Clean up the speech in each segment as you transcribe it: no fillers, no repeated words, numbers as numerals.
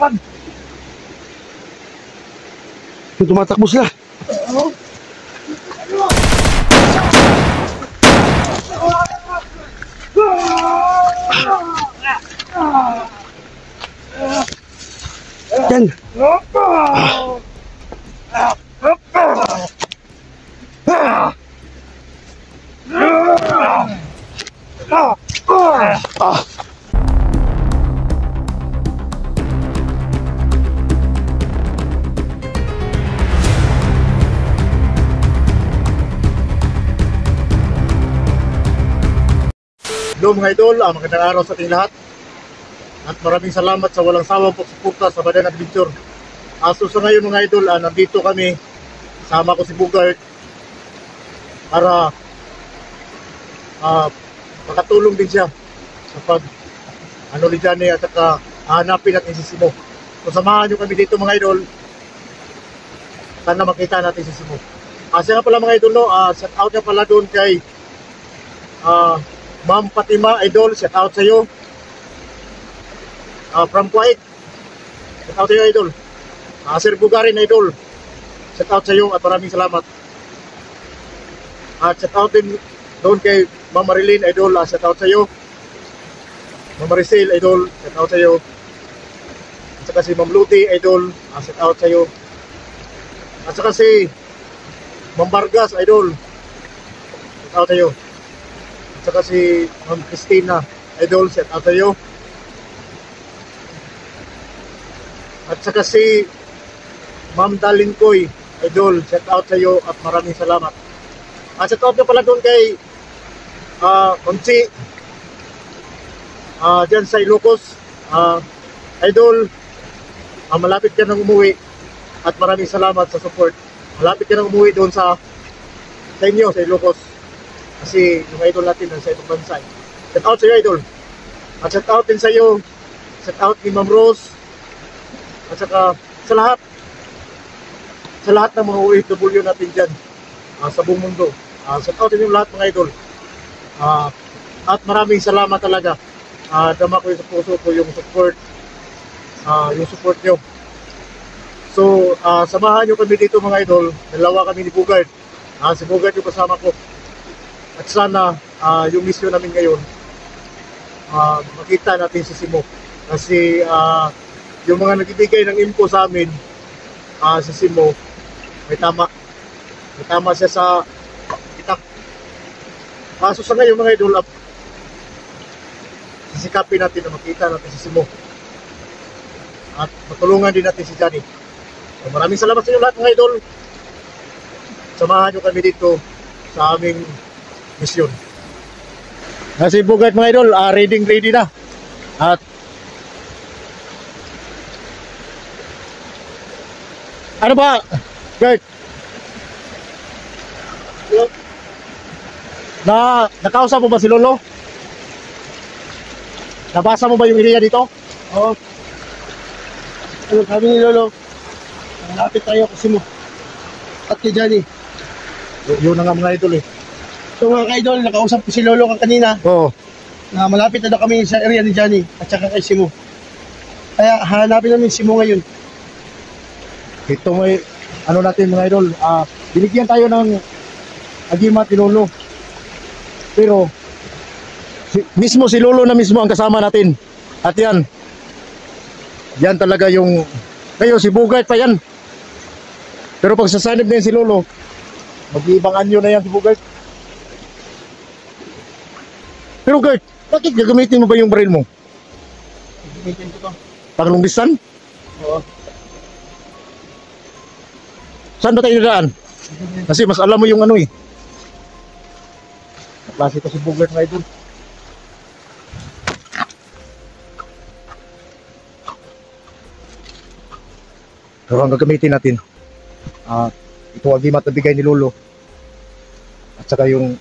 laban. Tumatakbo sila. Yan. Hello mga idol, magandang araw sa ating lahat. At maraming salamat sa walang sawang pagsuporta sa Badan Adventure. So sa ngayon mga idol, nandito kami, sama ko si Bugart para makatulong din siya sa pag ni Johnny at saka hanapin natin si Simo. So samahan nyo kami dito mga idol, sana makita natin si Simo. Siya nga pala mga idol, shout out nga pala doon kay Ma'am Fatima Idol, shout out sa iyo. From Kuwait, shout out sa iyo Idol. Sir Bugarin Idol, shout out sa iyo at maraming salamat. Shout out din doon kay Ma'am Marilyn Idol, shout out sa iyo. Ma'am Maricel Idol, shout out sa iyo. At saka si Ma'am Luti Idol, shout out sa iyo. At saka si Ma'am Vargas Idol, shout out sa iyo. At saka si Ma'am Christina Idol, shout out sa iyo. At saka si Ma'am Dalinkoy Idol, shout out sa iyo at maraming salamat. Shout out na pala doon kay Konsi dyan sa Ilocos Idol, malapit ka nang umuwi at maraming salamat sa support. Malapit ka nang umuwi doon sa inyo, sa Ilocos. Kasi yung idol natin sa ibang bansa. Shout out sa iyo Idol. At shout out din sa iyo. Shout out ni Ma'am Rose. At saka sa lahat ng mga OFW natin dyan sa buong mundo. Shout out din yung lahat mga idol. At maraming salamat talaga. Dama ko yung sa puso ko yung support nyo. So samahan nyo kami dito mga idol. Dalawa kami ni Bugart. Si Bugart yung kasama ko. At sana yung mission namin ngayon, makita natin si Simo. Kasi yung mga nagbibigay ng info sa amin, si Simo, may tama siya sa itak. So sa ngayon mga idol, sisikapin natin na makita natin si Simo at matulungan din natin si Johnny. So, maraming salamat sa inyo lahat mga idol. Samahan nyo kami dito sa aming mission. Si Bugart mga idol, ready na. At ano ba, Gert? Nakausap mo ba si Lolo? Nabasa mo ba yung area dito? Oo. Ano sabi ni Lolo? Malapit tayo kasi mo. At kay Johnny. Yun na nga mga idol eh. So mga idol, nakausap ko si Lolo kanina. Oo. Na malapit na daw kami sa area ni Johnny at saka kay Simo. Kaya hanapin namin Simo ngayon. Ito may ano natin mga idol, binigyan tayo ng agimat ni Lolo. Pero mismo si Lolo na mismo ang kasama natin. At yan talaga yung ngayon si Bugart pa yan. Pero pag sasanib na yan si Lolo, mag-iibang anyo na yan si Bugart. Pero Gert, bakit gagamitin mo ba yung baril mo? Gagamitin ko to. Panglungbisan? Oo. Saan ba tayo dadaan? Kasi mas alam mo yung ano eh. Klase ko si Bugart mga idol. Pero ang gagamitin natin, ito ang agimat na bigay ni Lolo. At saka yung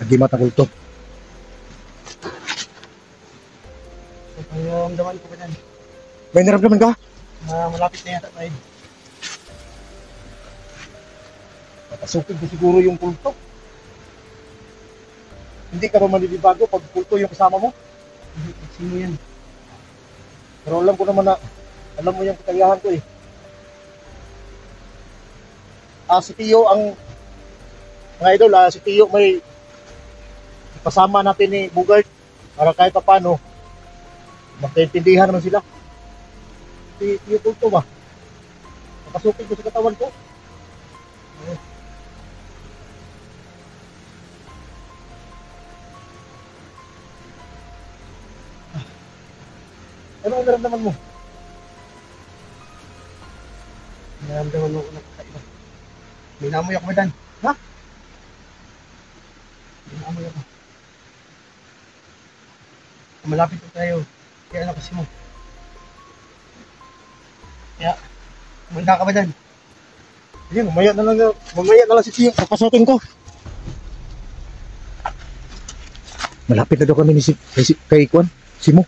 agimat na kulto. May naramdaman ko ba yan? May naramdaman ka? Malapit na yata tayo. Papasukin ko siguro yung kulto. Hindi ka ba manilibago pag kulto yung kasama mo? Sino yan? Pero alam ko naman na, alam mo yung kakayahan ko eh. Si Tio ang, mga idol, si Tio may kasama natin ni Bugard para kahit pa paano, magkaintindihan naman sila. Si Tio Tulto ba? Nakasukin ko sa katawan ko. Ano ang naramdaman mo? Naramdaman mo ko nakakaiba. May namoy ako ba dan? Ha? May namoy ako. Malapit na tayo. Kaya ano kasi mo. Kaya, kumanda ka ba dan? Ayun, mamaya na lang si Tio. Papasukin ko. Malapit na daw kami ni kay Kwan, Simo.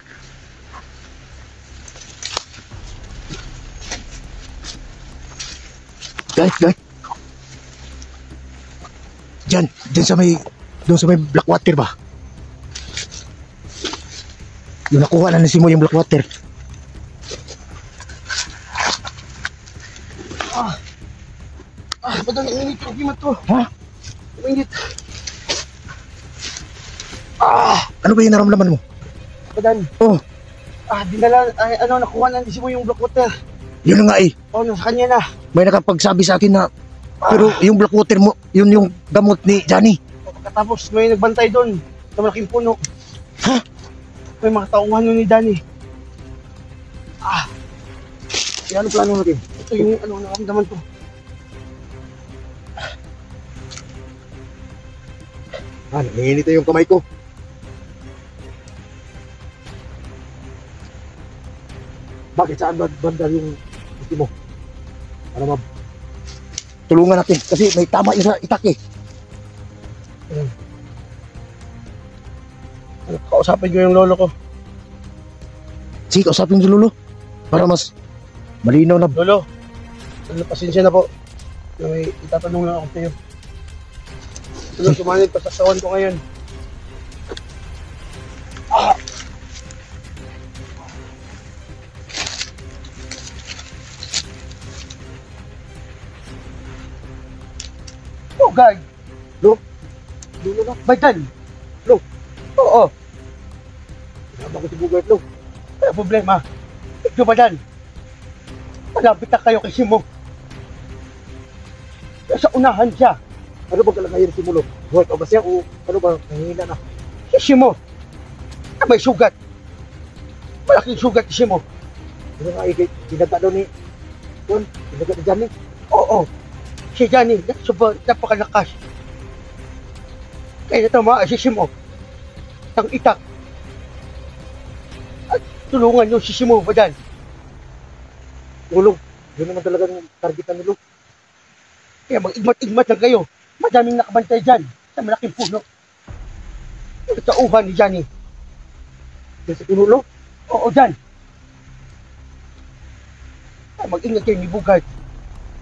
Guys. Diyan sa may, doon sa may Blackwater ba? Yung nakuha na ni Simo yung Blackwater. Ba't ang init yung gimat ko? Ha? Ang init. Ano ba yung naramdaman mo? Badan. Oh, Dinala, nakuha na mo yung Blackwater. yun na nga eh. Nasa kanya na. May nakapagsabi sa akin na, pero yung Blackwater mo, yun yung gamot ni Johnny. Pagkatapos may nagbantay doon sa malaking puno. Ha? May mga tauhan nun ni Danny. Kaya ano plano natin? Ito yung nakaramdaman ko. Nanginit na yung kamay ko. Bakit saan banda yung gusto mo? Para tulungan natin kasi may tama yung sa itak eh. Kausapin ko yung lolo ko. Sige, kausapin si Lolo para mas malinaw na. Lolo, pasensya na po. May itatanong lang ako sa'yo. Lolo, sumanid pa sa sawan ko ngayon. Oh, guard. Lolo na. Baytan. Lo. Oo. Sinama ko si Bugard, Lo. Ano problema? Ito ba dan? Malapit na kayo kay Simo. Sa unahan siya. Ano ba kalagayan si Mulo? Buhat o ba siya o ano ba? Nangihina na. Si Simo. May sugat. Malaking sugat si Simo. Ano nga eh, pinagka daw ni Juan, pinagka ni Johnny. Oo. Si Johnny, napakalakas. Kaya tama si Simo. Ang itak. At tulungan niyo si Simo ba dan? Tulong. Yun naman talaga yung targetan ni Lo. Kaya mag-igmat-igmat lang kayo. Madaming nakabantay dyan sa malaking puno. Yung tauhan ni Johnny. Yung sa puno, Lo. Oo, dyan. Kaya mag-ingat kayo ni Bugard.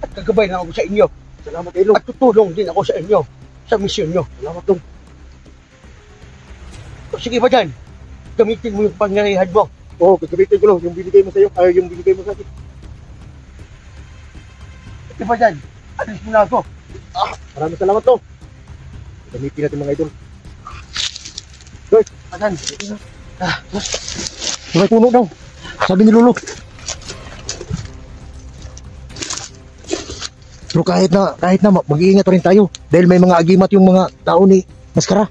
At kagabay lang ako sa inyo. Salamat kay Lo. At tutulong din ako sa inyo. Sa misyon nyo. Salamat, Lo. O sige ba dyan? Gamitin mo yung pangyarihan mo. Oo, gagamitin ko, Lo. Yung binigay mo sa'yo, ay yung binigay mo sa akin. Sige ba dyan? Alis mo na ako. Maraming salamat, Lo. Gamitin natin mga idol. George, Asan? may puno daw. Sabi ni Lolo. Pero kahit na mag-iingat pa rin tayo dahil may mga agimat yung mga tao ni Maskara.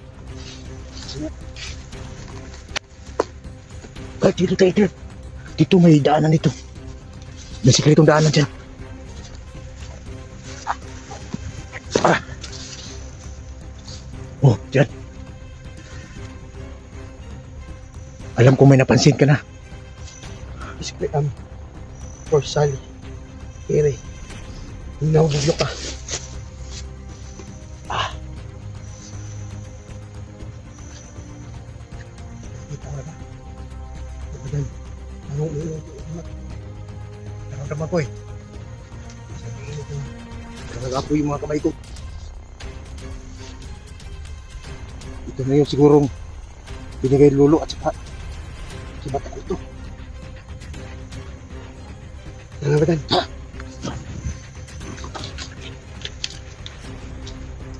Kahit dito tayo. Dito may daanan dito. May sikretong daanan dyan. Oh, dyan. Alam ko may napansin ka na. Basically, for Sally. Kere. Hinahubugyo ka. Kita ka ba? Ano yan? Anong ulo? Nakaramdaman ko eh. Nagagapo yung mga kamay ko. Ito na yung sigurong binigay Lolo at saka si Bata ko ito. Nangabatan.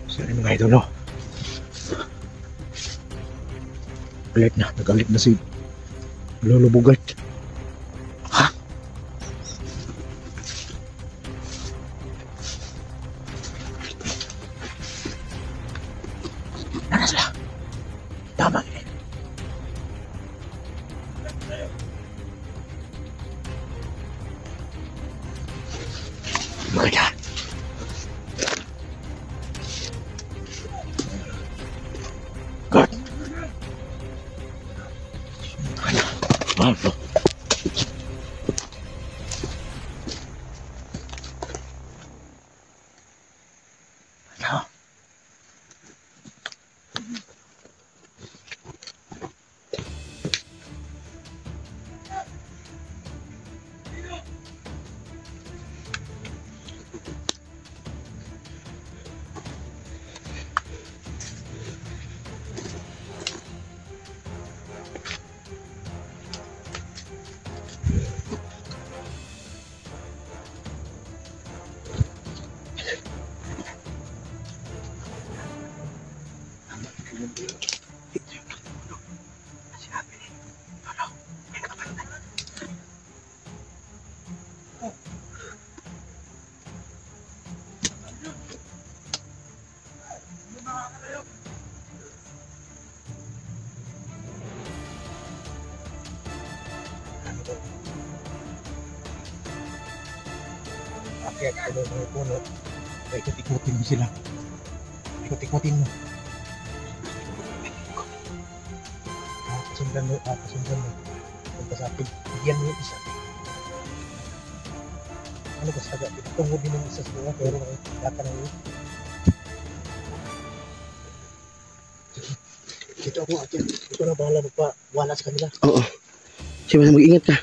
Sorry mga idol, no? Galit na, nagalit na si Lolo Bugart. Ha? Nana sila. Tama eh. Maganda. God. Ano? Ano? Akyat sa loob ng puno, ikot-ikutin mo sila. Ikot-ikutin mo. Pasundan mo. Punta sa akin, bigyan mo yung isa. Ano ba saga? Itungod din yung isa sa mga, pero data na yun. Dito ako akyat. Ito na bahala magpawala sa kanila. Oo. Sige, mag-ingat ka.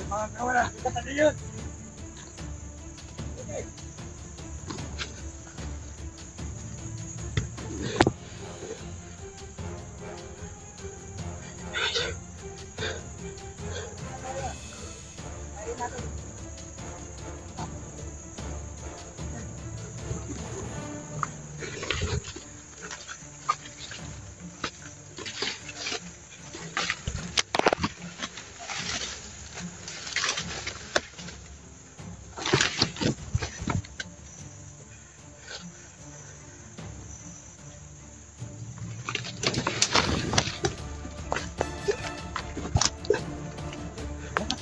Mga kawala, kita na yun.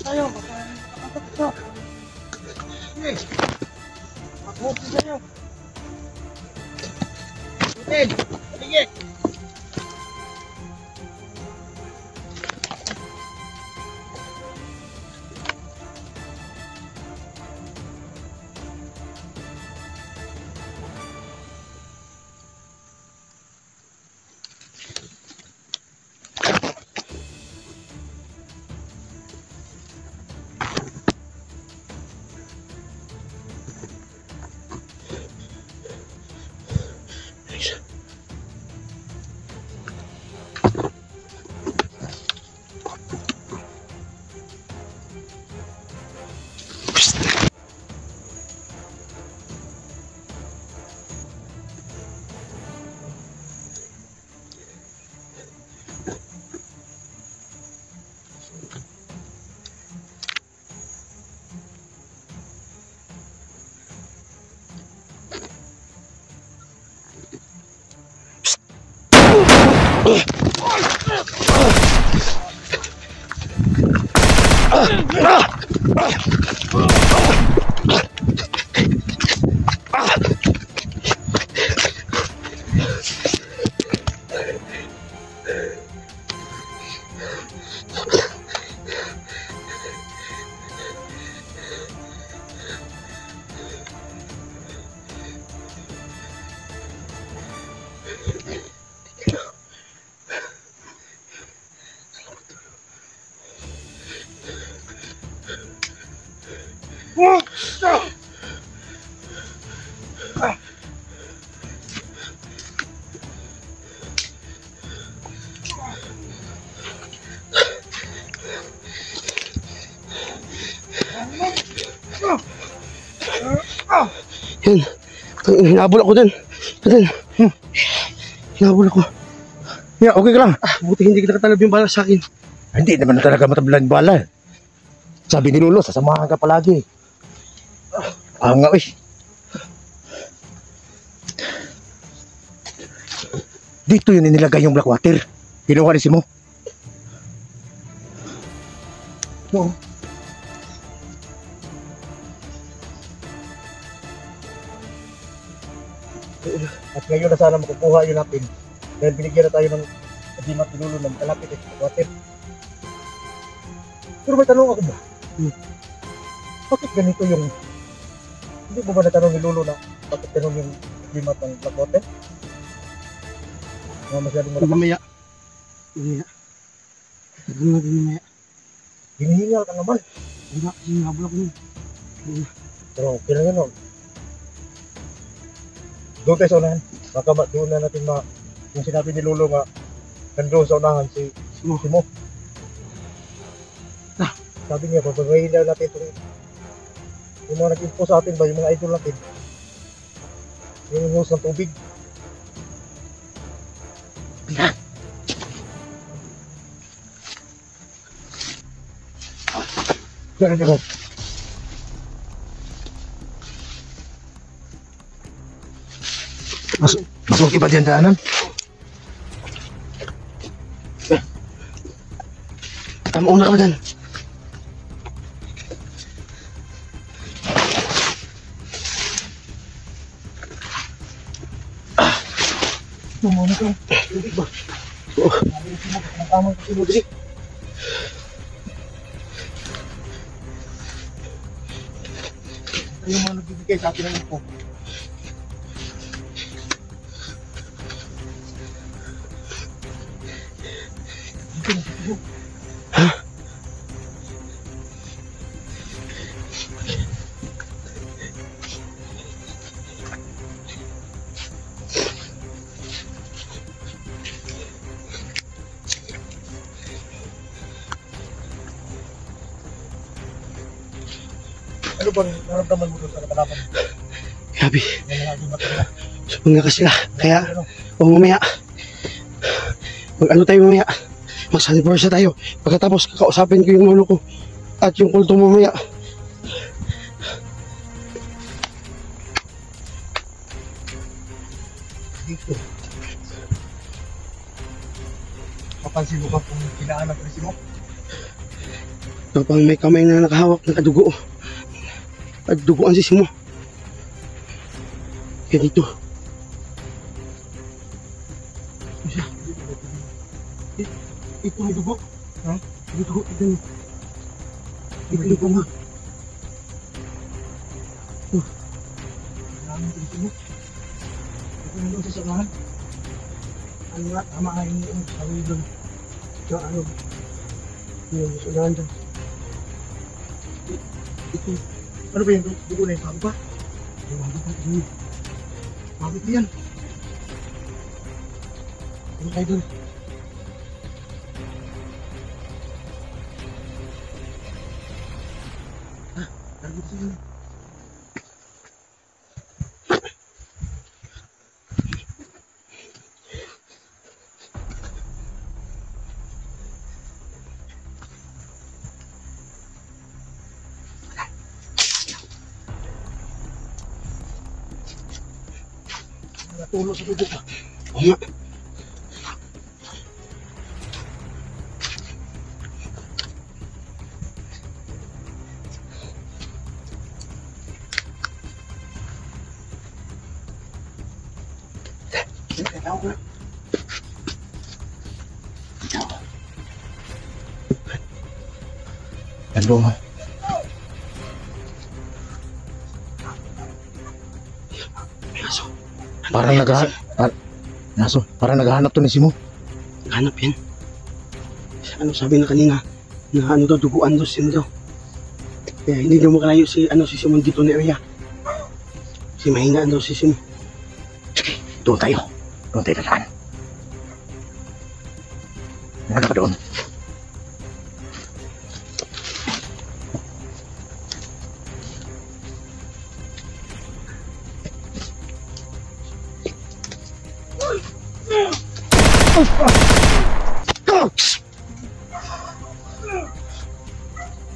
Tayo, makakatak ito. Sige. Mag-hope tayo. Putin, sige. Yan. Hinabol ako dun. Dun. Hinabol ako. Yeah, okay ka lang. Buti hindi kita katalab yung bala sa akin. Hindi naman talaga matablan bala. Sabi ni Lolo, sasamahan ka palagi. Nga eh. Dito yun inilagay yung black water. Ginawa ni Simo. Oo. At ngayon na sana makukuha yun natin. Dahil binigyan na tayo ng agimat ni Lolo ng kalapit at black water. Pero may tanong ako ba? Bakit ganito yung... Hindi mo ba natanong ni Lolo na bakit ganun yung agimat ng black water? Masyadong marami. Mamaya. Mamaya. Tagal natin mamaya. Hinihingal ka naman. Wala kasi hinabol ako nun. Pero okay lang yun. Doon tayo sa unahan. Baka doon na natin yung sinabi ni Lolo nga nandun sa unahan si Simo. Sabi niya, papagayin na natin itong yung mga nag-info sa atin ba, yung mga idol natin. Yung hose ng tubig. Ganun din mo. Masuk iba diyan daanan. Mauna ka dyan. Tumuna ka. Tubig ba? Oo. Ang tamang kasi yung mga nagbibigay sa akin ng info. Ano bang naramdaman mo doon sa nakalaban? Grabe. Yung mga agimat nila. Mga ka sila. Kaya, mamaya. Mag-ano tayo mamaya. Mag-saniversa tayo. Pagkatapos, kakausapin ko yung lolo ko. At yung kulto mamaya. Dito. Papansin mo ba kung kinaanap rin mo? Kapag may kamay na nakahawak, nakadugo. At duguan si Simo. Kaya dito. Ito may dugo. Ha? May dugo. Ito may dugo nga. Maraming dito mo. Ito nandun sa samahan. Ano nga, tama nga yung sabi doon. Tsaka ano, yung sunahan dyan. Ito, Ano ba yung dugo na yung bago ba? yung bago pa ito. Bago ba yan? Ano kayo doon? Bago ba yan? Natulo sa dugo ka. Oo nga. Ano? May aso. Parang naghahanap to ni Simo. Hanap yan. Ano sabi na kanina? Na ano daw, duguan daw Sim daw. Kaya hindi daw makalayo si Simon dito na area. Si mahinaan daw si Sim. Sige, doon tayo. Doon tayo dadaan. Ano ka doon?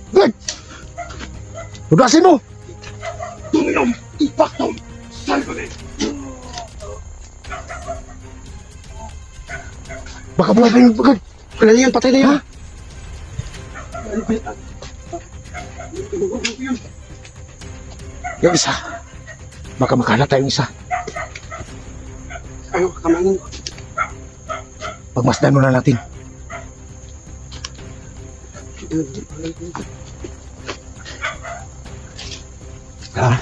Good! Udasin mo! Tuminom! Ipaktom! Salve! Baka buhay pa yung bagay! Wala na yan, patay na yan! Yung isa. Baka makahanap tayong isa. Ayaw, kamangin. Pagmasdan muna natin. Ha?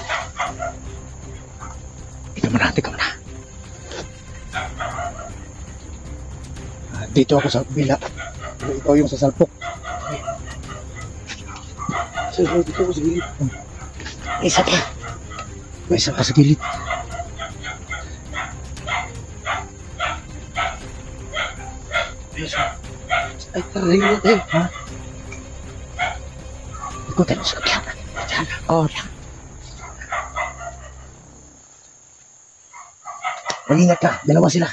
Ikaw muna. Dito ako sa bila. Ikaw yung sa salpok. Saan dito ko sa gilid? Isa pa. May isa pa sa gilid. Ay, taray na tayo. Ha? Ikutin mo sa kabila. Diyan. Oh, diyan. Mag-ingat ka. Dalawa sila.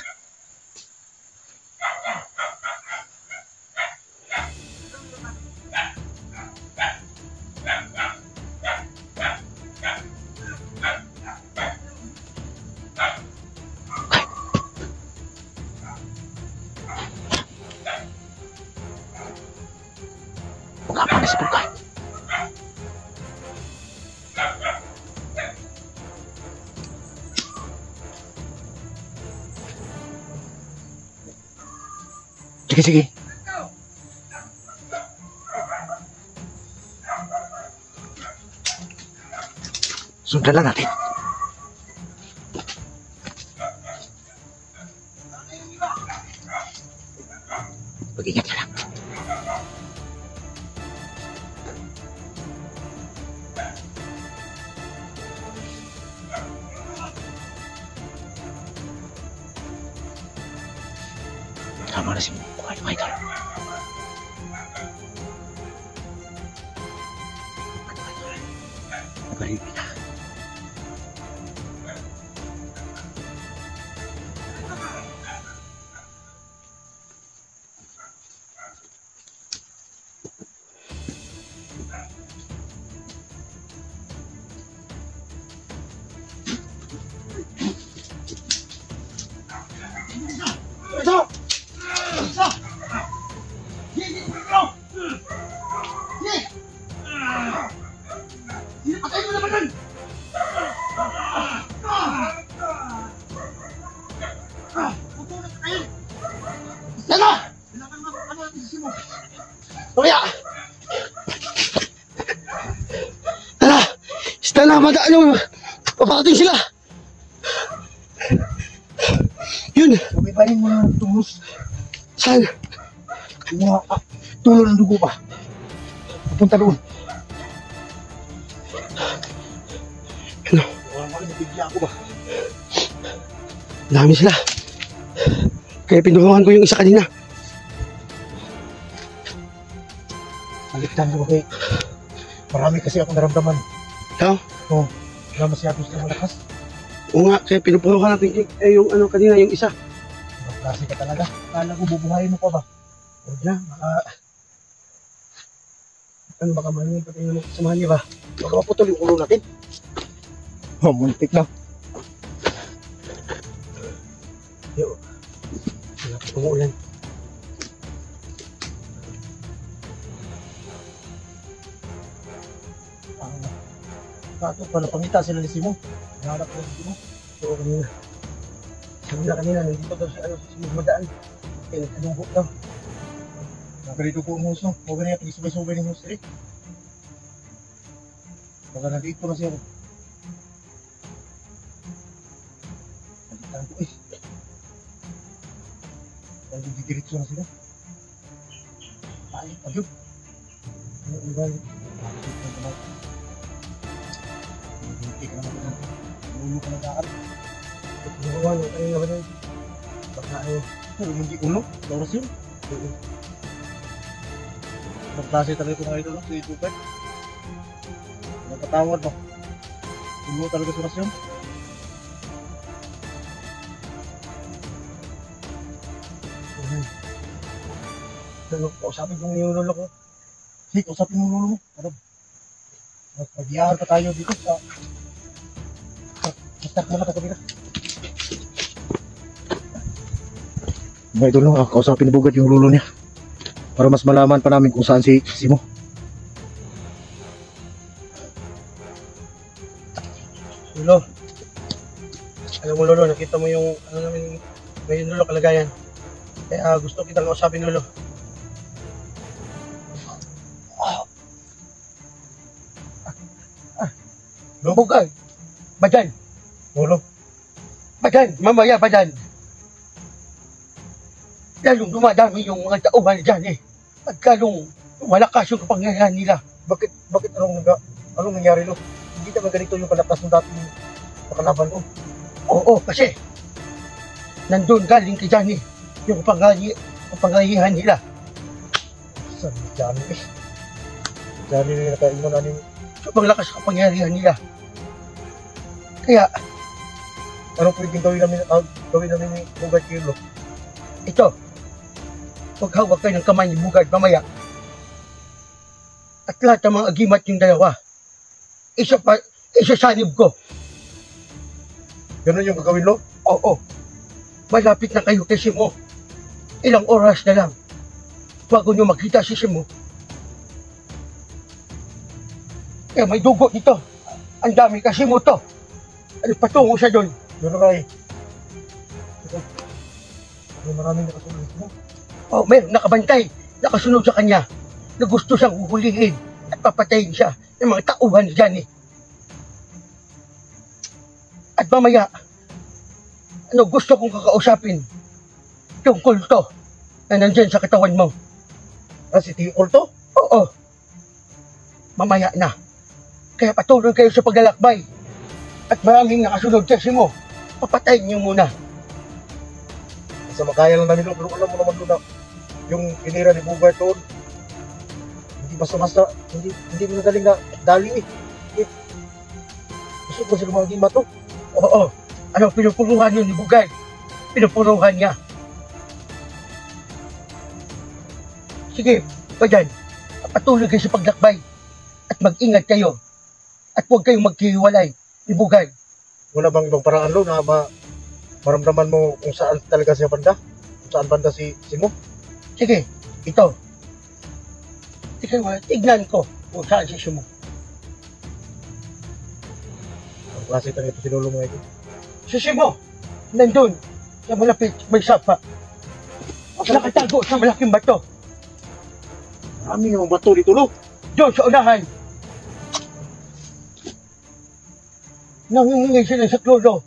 Mengapa na si Pugay? Sige. Sundan lang natin. Mag-ingat ka lang. Tama na si Buhay ng Idol. Nagaling kita. Kaya! Tara! Stella, papakating sila! Yun! Sabibayin mo na tungos. Saan? Tulo ng dugo pa. Pupunta doon. Ano? Nabigla ako ba? Dami sila. Kaya pinulungan ko yung isa kanina. Maligtan ko kay. Marami kasi akong naramdaman. Ikaw? Oo. Wala masyado silang malakas. Oo nga, kaya pinupulungan natin yung kanina, yung isa. Klase ka talaga. Kala ko bubuhayin mo pa ba? Huwag na, baka malamig pati yung samahan niya ba? Baka maputol yung ulo natin. Oh, muntik na. Yo. Wala pa umuulan. Bakit pala pangita sila ni Simo? Naharap ko si Simo. Oo, kanina. Sabi na kanina, nandito daw si Madaan. Kaya nagkadugo daw. Nagarito po ang huso. Huwag na yung pag-isubay-subay ng huso eh. Baka nandito na siya. Balitaan ko eh. Dahil didiretso na sila. Ay, ayun. Ano ang galing? Hindi ka naman na. Ulo ka na daan. Ginawa nyo, ano naman yun? Baka ano, Hindi ulo. Oras yun. Magklase talaga ito mga idol sa YouTube. Nagkatawad mo. Ulo talaga sa oras yun. ano, kausapin ko yung lolo ko. Sige, usapin mo lolo mo. Ano? Mag-iyahan pa tayo dito sa... Start mo na ito kanina. Mga idol, no? Kausapin ni Bugad yung lolo niya. Para mas malaman pa namin kung saan si Simo. Lolo, alam mo lolo, nakita mo yung, ano namin, ngayon lolo, kalagayan. Kaya gusto kitang kausapin lolo. Bugad, badan, Lolo, badan, mamaya badan. Lalong dumadami yung mga tauhan dyan eh. Pagkalong malakas yung kapangyarihan nila. bakit anong nangyari lo? Hindi naman ganito yung kalapas ng dating pakalaban ko. Oo, kasi nandun galing kay Johnny yung kapangyarihan nila. Saan ni Johnny eh? Johnny na nakaiwan namin. Sobrang lakas ang kapangyarihan nila. Kaya, Anong pwedeng gawin namin ni Bugad kayo lo? ito, maghawak kayo ng kamay ni Bugad mamaya. At lahat ng mga agimat yung dalawa, isasanib ko. Ganun yung gagawin lo? Oo, malapit na kayo kay Simo. Ilang oras na lang bago nyo makita si Simo. Kaya may dugo dito. Ang dami kasi mo to. Ano patungo siya doon? Doon na kayo. May maraming nakasunod mo. Oh, meron nakabantay, nakasunod sa kanya, na gusto siyang uhulihin at papatayin siya ng mga tauhan dyan eh. At mamaya, ano gusto kong kakausapin, tungkol to na nandyan sa katawan mo. Si Tingkol to? Oo, mamaya na. Kaya patuloy kayo sa paglalakbay. At maraming nakasunod kasi mo, papatayin niyo muna. Sa makaya lang namin lo. Pero alam mo naman doon na yung inira ni Bugad doon. Hindi basta-basta. Hindi mo nagaling na dali eh. Gusto ko sila mga gima to. Oo, ano pinupuruhan yun ni Bugay? Pinupuruhan niya. Sige, Badan, patuloy kayo sa paglakbay. At mag-ingat kayo. At huwag kayong magkihiwalay ni Bugay. Wala bang ibang paraan lo na maramdaman mo kung saan talaga siya banda? Kung saan banda si Simo? Sige, ito. Tignan ko kung saan si Simo. Ang klase talaga ito si Lolo mga ito. Si Simo, nandun, sa malapit, may sapa. Nakatago sa malaking bato. Marami yung bato dito lo. Doon sa unahan. Nangingi sila sa klodo.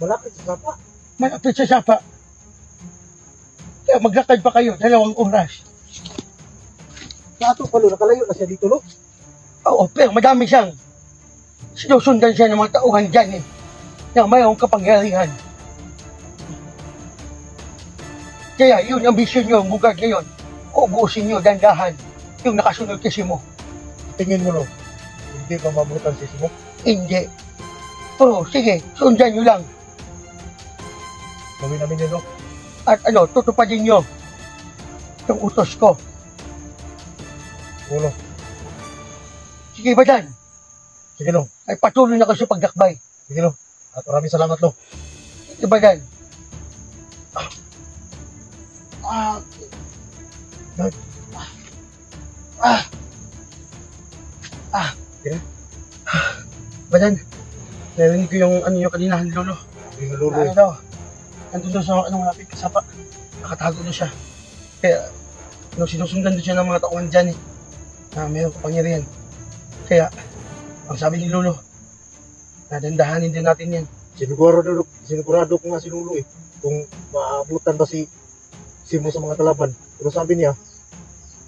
Malapit sa sapa. Malapit sa sapa. Kaya maglakad pa kayo, 2 oras. Sa ato palo, nakalayo na siya dito lo. Oo, pero madami siyang sinusundan siya ng mga tauhan dyan eh. Na mayroong kapangyarihan. Kaya yun ang bisyon nyo, Bugad ngayon. Ubusin nyo, dandahan, yung nakasunod kasi mo. Tingin mo lo, hindi pa mabutan si Simo. Hindi. Oo, sige, sundan nyo lang. Gawin namin yun lo. At ano, tutupadin nyo yung utos ko. Ulo. Sige, Badan, Sige lo. ay patuloy na kayo sa pagdakbay. Sige lo. At maraming salamat lo. Sige, Badan. Badan, narinig ko yung ano yung kanina, lolo. Sige Lolo. Ano daw, nandun daw sa anong lapit kasapa. Nakatago na siya. Kaya, sinusundan doon siya ng mga tauhan dyan eh. Na mayroong kapangyarihan. Kaya, ang sabi ni Lolo, nadandahanin din natin yan. Sinigurado ko nga si Lolo eh, kung maabutan ba si Simo sa mga kalaban. Pero sabi niya,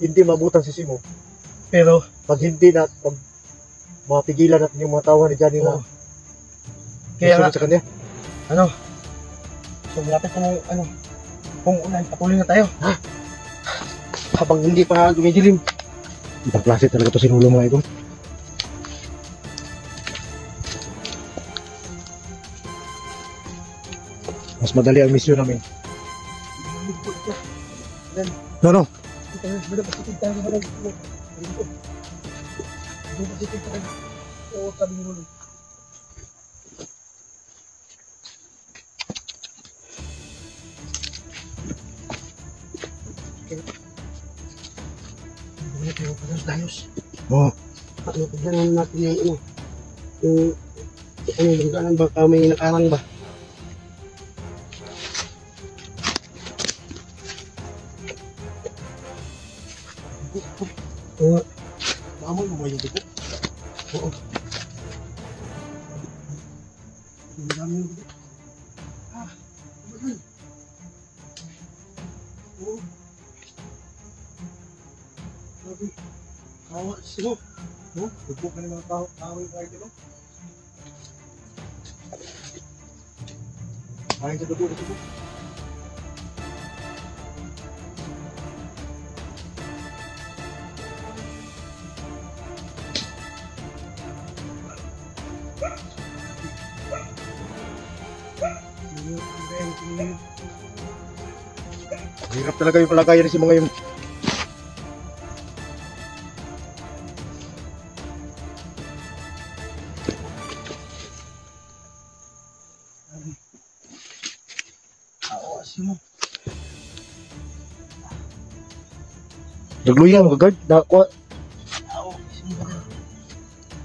hindi maabutan si Simo. Pero, Pag hindi na, pag mapigilan natin yung mga tao ni Johnny na kaya nga, nasunod sa kanya. ano, so malapit na ano, kung ulan, patuloy na tayo. Ha? Habang hindi pa dumidilim. Ibang klase talaga to si Lolo mga idol. Mas madali ang misyon namin. No. Dayos. Oh, Ano, tignan natin yung yung daanan ba, may nakarang ba? Oo. maamoy mo ba yung dugo? Oo. Ang dami yung dugo. Oo. Grabe. Kawa sino? No? Dugo ka ng mga kahoy mga idol. Mahin sa dugo. Hirap talaga yung kalagayan si mga yung Kawa sino? nagluya mga guard. Kawa sino ba?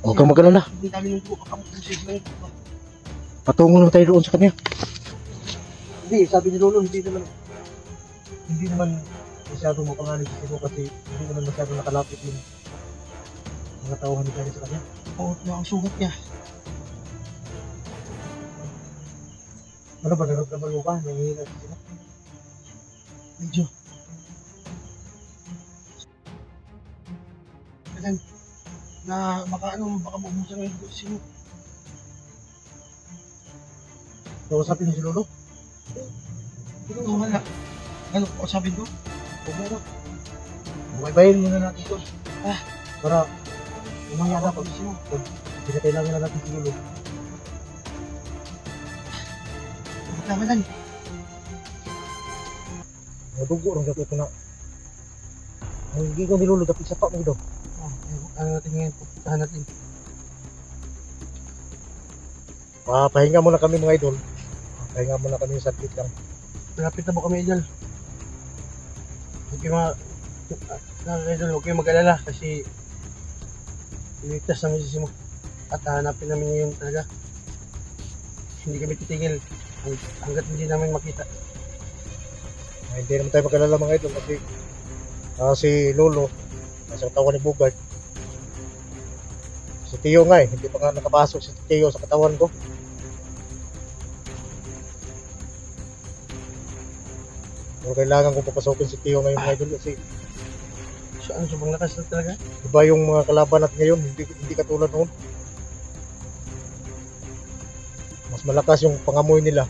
Huwag kang mag-alala. Ang dami ng dugo. Kamukusis na yun. Patungo naman tayo doon sa kanya. Hindi, sabi ni Lolo, hindi naman masyado mapangalit si Simo kasi hindi naman masyado nakalapit yung mga tauhan ni Kari sa kanya. Oo, ang sugat niya. Ano ba, naramdaman mo ba? Nangihina si Simo? Medyo. Kailan, na baka mabubusan ng dugo si Simo. Kausapin niyo si Lolo. Oo, wala. Ano ko sabi ko? Huwag mo. Bumaybayin muna natin ito. Para Umaya na pag Simo. pinakailangan na natin si Lolo. Kamalan. Madugo rin dapat ito na. Ang hindi ko ni Lolo dapat sa pa mo daw. Ano natin ngayon? Pupuntahan natin. Pahinga muna kami mga idol. Pahinga muna kami sa saglit lang. Malapit na po kami, Idol. Huwag kayo mag-alala kasi iligtas namin si Simo at hanapin namin ngayon talaga. Hindi kami titigil hanggat hindi namin makita. Hindi naman tayo mag-alala mga idol kasi si Lolo nasa katawan ni Bugart. Si Tio nga eh, hindi pa nga nakapasok si Tio sa katawan ko. Pero kailangan kong papasokin si Tio ngayon mga idol kasi So, ano, sobrang lakas na talaga. iba yung mga kalaban natin ngayon, hindi katulad noon. Mas malakas yung pangamoy nila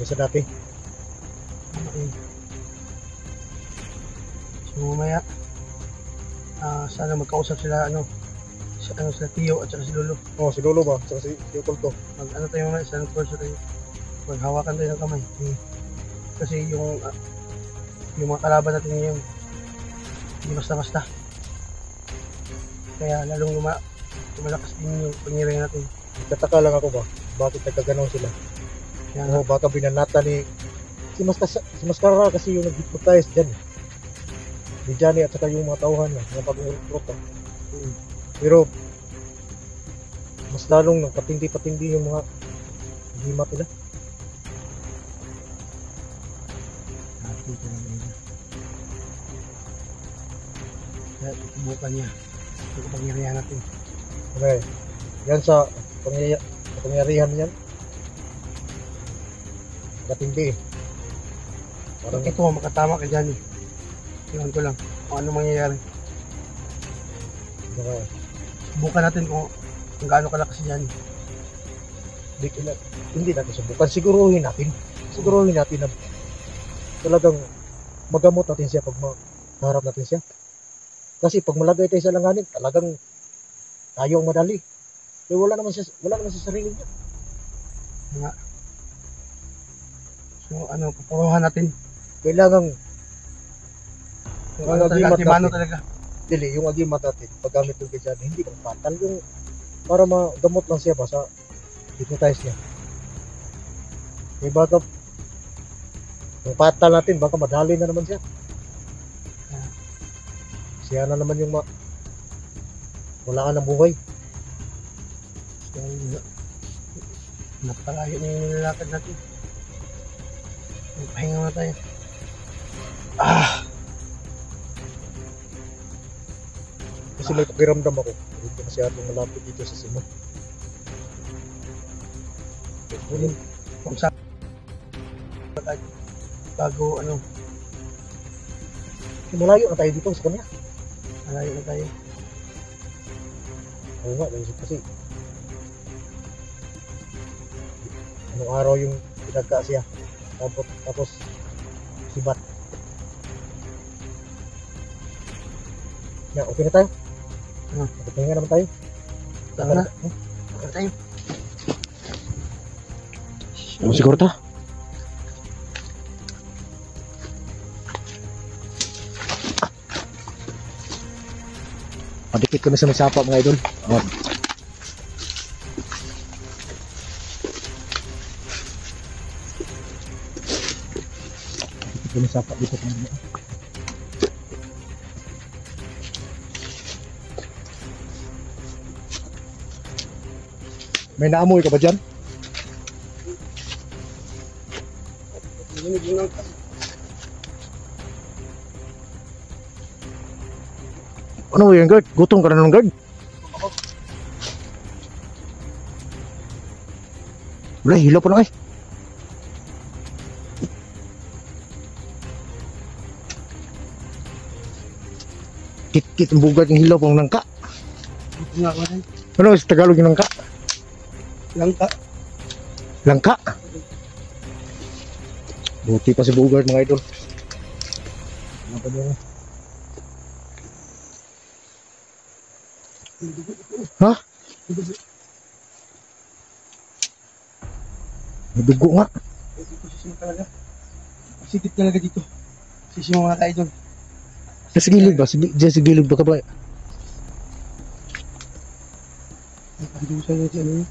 kaysa dati. Okay. So, mamaya sana magkausap sila sila Tio at saka si Lolo. Oh, si Lolo ba? Saka si Tio Colto. Ano tayo mamaya, isang kurso tayo. Maghawakan tayo ng kamay. Kasi yung mga kalaban natin ngayon, hindi basta-basta. Kaya lalong lumalakas din yung pangyarihan natin. Nagtataka lang ako ba? Bakit nagkaganon sila? Kaya O baka binanata ni si Mascara kasi yung nag-hypnotize dyan. Ni Johnny at saka yung mga tauhan niya, mga pag-urot. Pero mas lalong nagpatindi-patindi yung mga himat nila. Kaya susubukan niya. Yung kapangyarihan natin. Okay. Yan sa pangyarihan niyan. Matindi eh. Parang Ito, makatama ka dyan eh. Iwan ko lang kung ano mangyayari. okay. Subukan natin kung gaano kalakas yan. Hindi natin subukan. Siguruhin natin. Siguruhin natin na talagang magamot natin siya pag maharap natin siya. Kasi pag malagay tayo sa langanin, talagang tayo ang madali. Eh, wala naman sa sarili niya. Nga. So ano, pupuruhan natin. Kailangan Yung Ang ano talaga, agimat antimano natin. talaga. dili yung agimat natin paggamit ng ganyan, hindi kang fatal yung para magamot lang siya ba sa hypnotize niya. Eh baka yung fatal natin, baka madali na naman siya. Siya na naman yung wala ka ng buhay. So, napakalayo na yung nilalakad natin. Pahinga muna tayo. Kasi may pakiramdam ako. Hindi masyadong malapit dito sa simo. Kung sa bago ano, Malayo na tayo dito sa kanya. malayo na tayo. Oo nga, naisip kasi. Anong araw yung pinagka siya. Tapos sibat. Yan, okay na tayo. Pahinga naman tayo. Tara na. Tara tayo. Siguro ta? Madikit kami sa may sapa mga idol. Oh. Madikit kami sa sapa dito. May naamoy ka ba dyan? Ano yan, guard? Gutom ka na nung guard? Wala, hilaw pa na eh. Kit-kit ang bugat yung hilaw pang nangka. Ito nga ako rin. Ano sa Tagalog yung nangka? Langka. Langka? Buti pa si bugat mga idol. Ano pa dyan? Ha? May dugo nga. Sisimo talaga. Sikit talaga dito. Sisimo mga ka-idol. Sa gilid ba? Diyan sa gilid ba ka ba? Hindi ko sa'yo ano yun.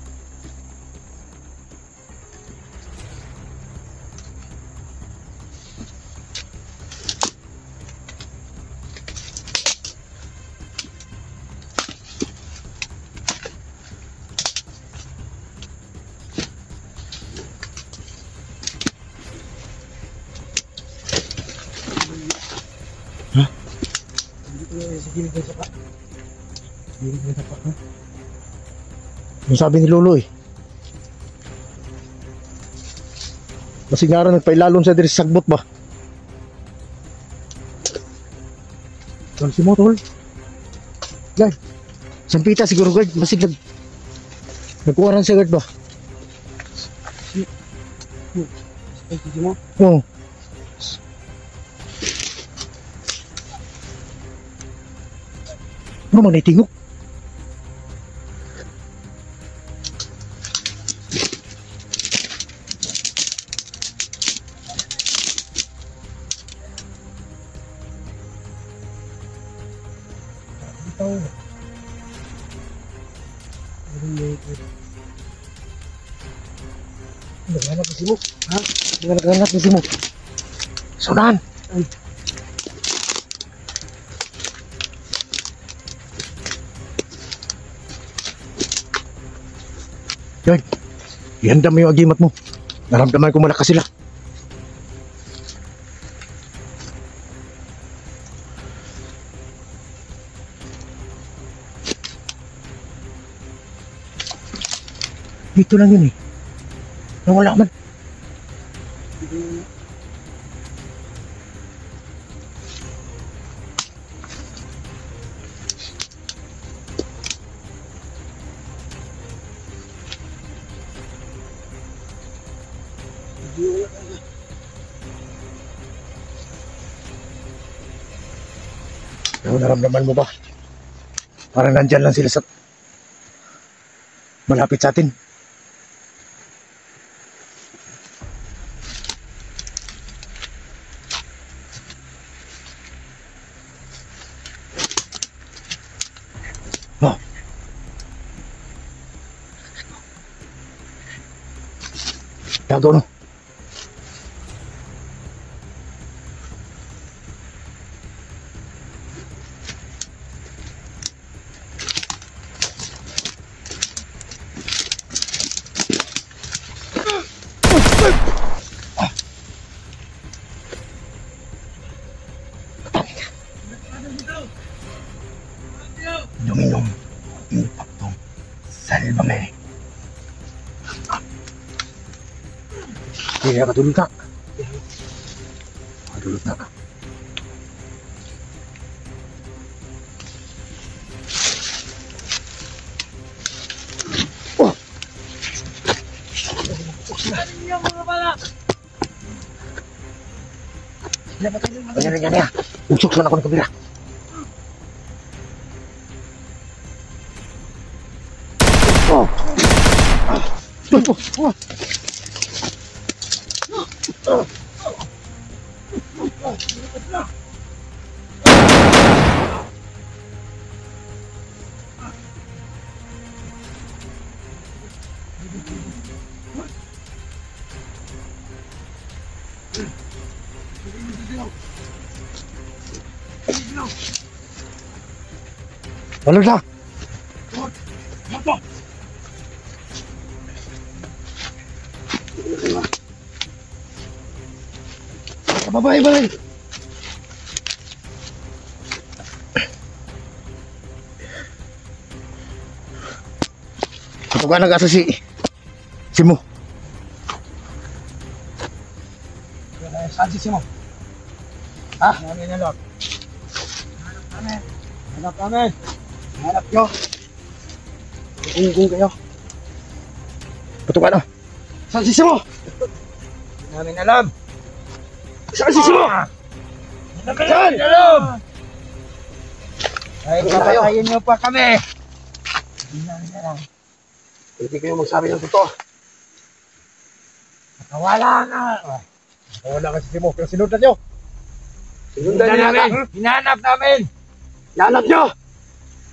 Sa gilid ng sapa. Gilid ng sapa, ha? Yung sabi ni Lolo eh. Masigara nagpailalon sa diri sa sagbot ba? Tol si mo tol. Guard. Sampita siguro guard. Masig nagkuwaran siya guard ba? Ay, sisimo. Oo. Ano man itingok? Naghanap na si Mo. Ha? Naghanap na si Mo. Sunan! Yan. Ihanda mo yung agimat mo. Naramdaman ko malakas sila. Dito lang yun eh. Nawala man. Naramdaman mo ba? Parang nandyan lang sila sa malapit sa atin. Oh. Gago no? Luminom, impactong, salvame. Kaya katulog na. Katulog na. Oh! Ganyan ya. Usok sana ako ng kabila. Oh. Balog na. Babay. Ito ka nag-asa si Mo. Saan si Simo? Ha? Hanap namin. Hanap nyo. Gunggong kayo. Ito ka na. Saan si Simo? Hindi namin alam. Saan si Simo? Saan? Alam! Ay, papatayin niyo pa kami. Hindi namin alam. Hindi kayo magsabi ng totoo. Nawala na. Nawala kasi si Mo. Pero sinundan niyo. Sinundan namin. Hinahanap namin. Nahanap nyo!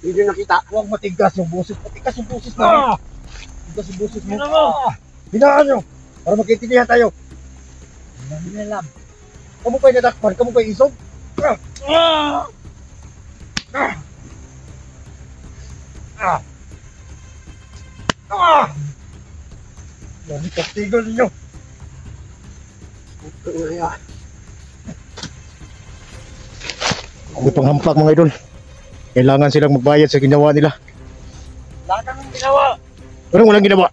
Hindi nyo nakita. Huwag matigas yung busis. Matigas yung busis namin. Matigas yung busis mo. Hinaan nyo. Para magkitindihan tayo. Hindi namin alam. Kamu kayo natakpan. Kamu kayo isog. Lagi kastigol ninyo. Ito nga yan. May panghampak mga idol. Kailangan silang magbayad sa ginawa nila. Wala kang ginawa. Walang ginawa.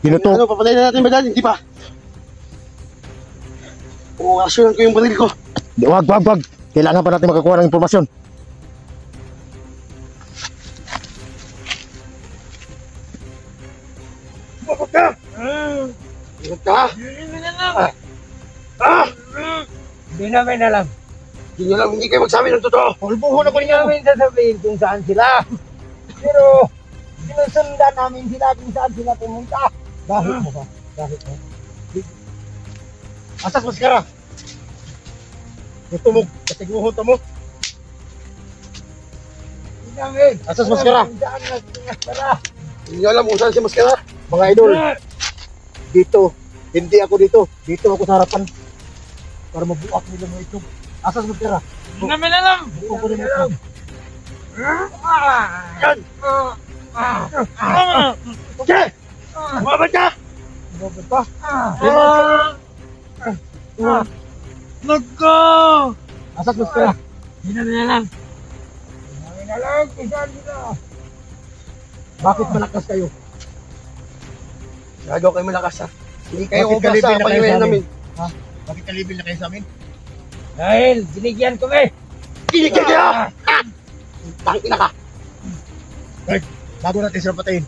Ginuto. Ano, papatayin na natin ba dyan? Hindi pa. Uwasyonan ko yung baril ko. Wag. Kailangan pa natin makakuha ng impormasyon. Bakit ka? Ingat ka. Hindi namin alam. Hindi nyo lang, hindi kayo magsabi ng totoo. Pulbuhon ako niya namin sasabihin kung saan sila. Pero sinusundan namin sila kung saan sila pumunta. Bakit mo ba? Bakit mo? Asas maskara. Gusto mo, kasiguhon mo. Hindi namin. Asas maskara. Hindi nyo alam kung saan si Maskara. Mga idol. Dito. Hindi ako dito. Dito ako sa harapan. Para mabuak nila mga ito. Asas maskara. Hindi namin alam. Hindi namin alam. Yan! Okay! Bumabad ka! Bakit pa? Nagka! Asas maskara. Hindi namin alam. Hindi namin alam kung saan sila. Bakit malakas kayo? Gagaw kayo malakas ha. Hindi kayo Bakit ubas kalibin sa na kayo pangyayarin sa namin. amin? Bakit kalibil na kayo sa amin? Dahil binigyan kami. Kinikil kayo! Tangina ka! Bago natin sila patayin,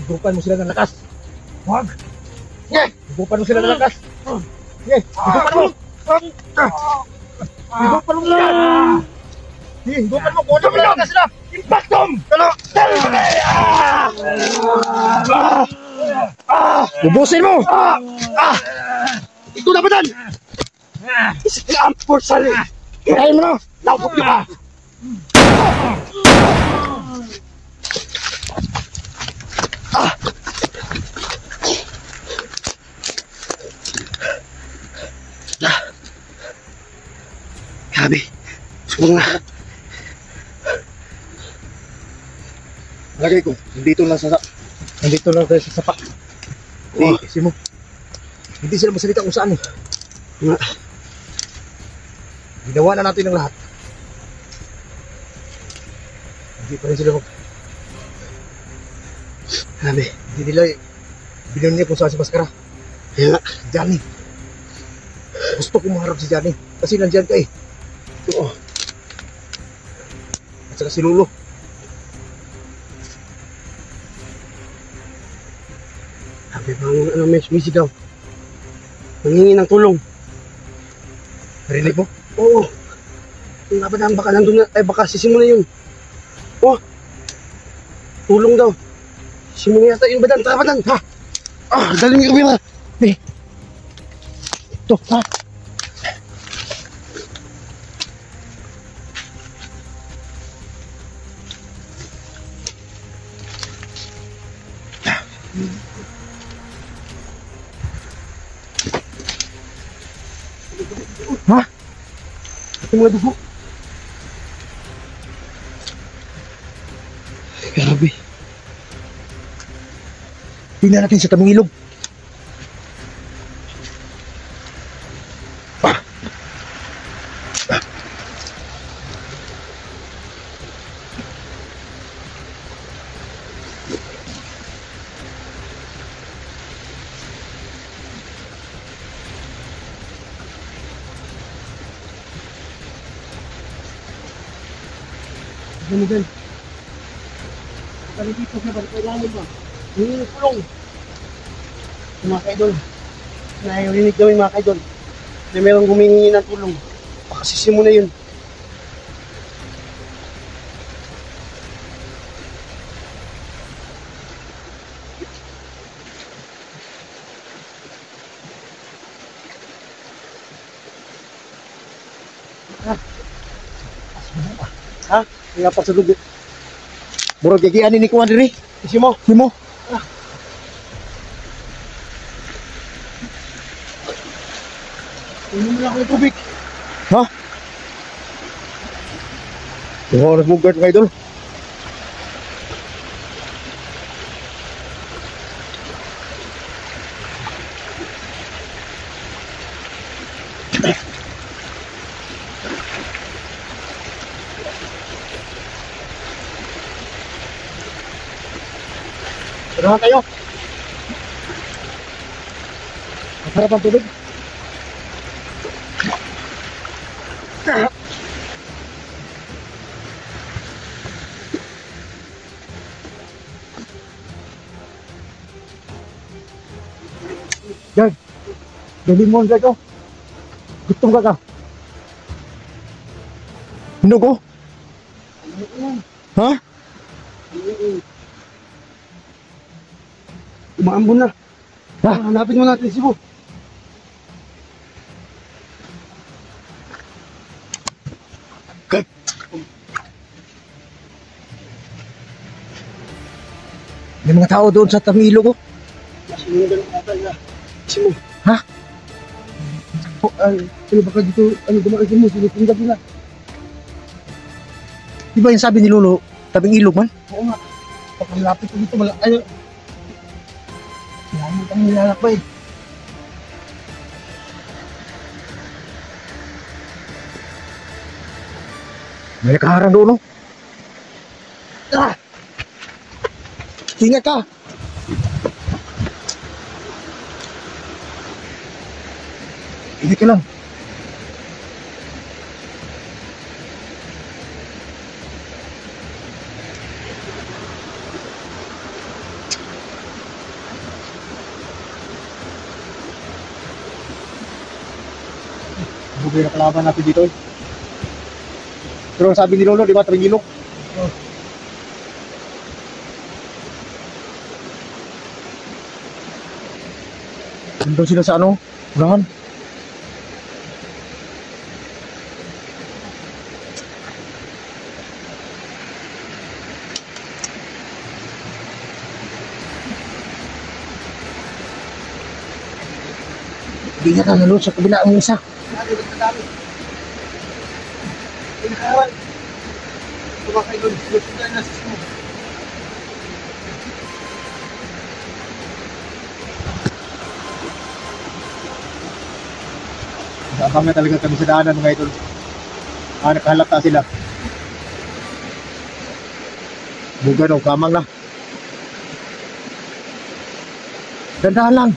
higupan mo sila ng lakas. Wag. Yeah! Higupan mo sila ng lakas. Yeah, higupan mo. Higupan mo sila. Yeah, higupan mo. Kuha mo ng lakas sila. Impactom! Ubusin mo. Ito na ba dan? Islam for sali! Kaya mo na. Laupok nyo ka! Grabe. Subang na. Lagay ko, nandito lang tayo sa sapa. Kasi mo, hindi sila masalita kung saan eh. Nga. Ginawa na natin ang lahat. Hindi pa rin sila Grabe. hindi nila binunin niya kung saan si Maskara. Kaya nga. Johnny. Gusto ko maharap si Johnny. Kasi nandyan ka eh. Oo. At saka si Lolo. Sabi bang may sumisigaw. Nangingi ng tulong. Narinig mo? Oo. Yung kapadaan baka nandun na, ay baka sisimula yun. Oh. Tulong daw. Simula yata yung badan, tara badan, ha? Ah, galing yung kamera. Ito, ha? Ha? Ito mga dugo. Grabe. Tingnan natin sa tabing ilog. Ano dyan? Kali dito sa balik kailangan ba? Hindi kulong. Mga kaidol. Narinig daw yung mga kaidol. Na merong humingi ng tulong. Baka sisimula yun. Ha? Nga pa sa dugo. Murag gigianin ni Kuwan diri. Isi mo. Himo. Inom mo lang ako ng tubig. Ha? Yung oras mo guard mga idol. Tara kayo. Masarap ang tubig. Guard, galing mo guard oh. Gutom ka ka. Hinog oh. Ha? Umaambon na. Ha? Hanapin mo natin si Bo. May mga tao doon sa tabing ilog oh. Sinundan ko tayo. Si Mo. Ha? Oh, sino baka dito, dumaan si Mo, sinitinda nila. Di ba yung sabi ni Lolo, tabing ilog man? Oo nga. Pag malapit ko dito, ay, Yan ang nilalakbay. May nakaharang doon oh. Ingat ka! Hindi ka lang. Bugay na kalaban natin dito eh. Pero ang sabi ni Lolo, di ba, Tringilok? Nandun sila sa ano? Ulangan. Hindi na nalulod sa kabila ang isa. Nakakam na talaga kami sa daanan mga idol. Nakahalata sila. Bugan o kamang na. Dandahan lang.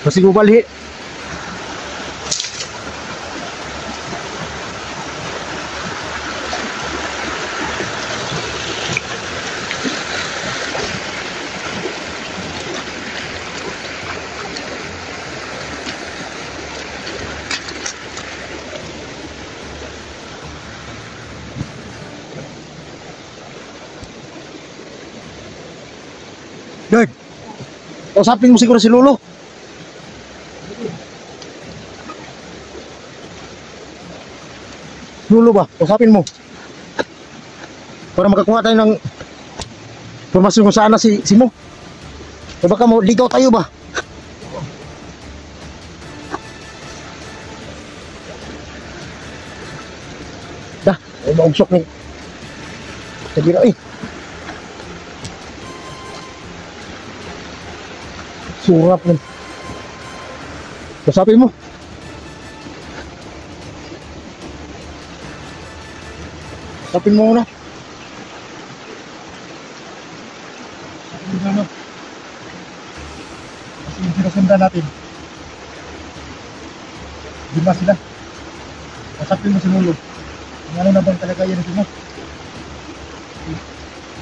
Kasi gubali. Dad, kausapin mo siguro si Lolo. Lolo ba? Kausapin mo. Para makakuha tayo ng informasyon kung saan na si Mo. O baka mo, ligaw tayo ba? Dah, ay maugsok ni. Sabi na eh. Surap nun. Kausapin mo. Kausapin mo muna. Kausapin mo muna. Kasi yung sinusundan natin. Di ba sila? Kausapin mo si Lolo. Kung ano na bang talaga yan mo.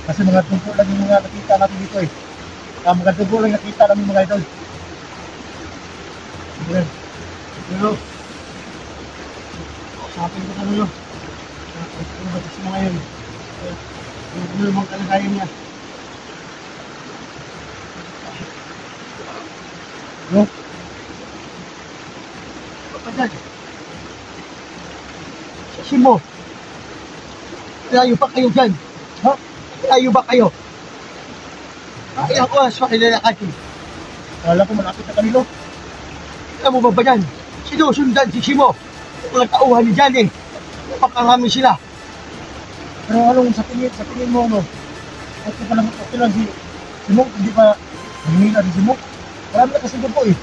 Kasi mga tungko lang yung mga nakita natin dito eh. Mga dugo lang nakita namin mga idol. Ayan. Pero, sabi ko ka nyo. Ano ba kasi mga yun? Ano namang kalagayan niya? No? Kapatid. Simo. Layo pa kayo dyan. Ha? Layo ba kayo? Ay ako, aswa kilalakatin. Wala ko malapit na kanilo. Alam mo ba ba yan? Sinusundan si Simo. Mga tauhan ni Johnny. Napakarami sila. Pero anong sa tingin mo ano? Okay lang si Mo, hindi pa hinila si Mo. Marami na kasi dugo eh.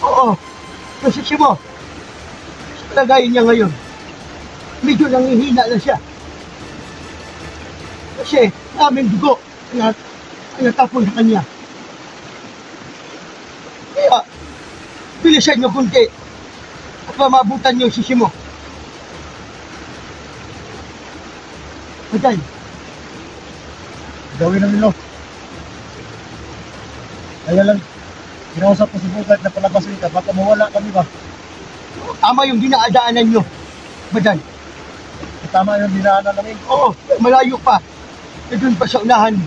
Oo. Pero si Simo, sa lagayin niya ngayon, medyo nangihina na siya. Kasi daming dugo na natapon sa kanya. Kaya, bilisan niyo kunti at mamabutan niyo si Simo. Patay. Gawin namin lo. Kaya lang, kinausap ko si Bugad na palabasin ka, baka mawala kami ba? Tama yung dinaadaanan niyo. Badan. Tama yung dinaanan namin. Oo, malayo pa. E doon pa sa unahan.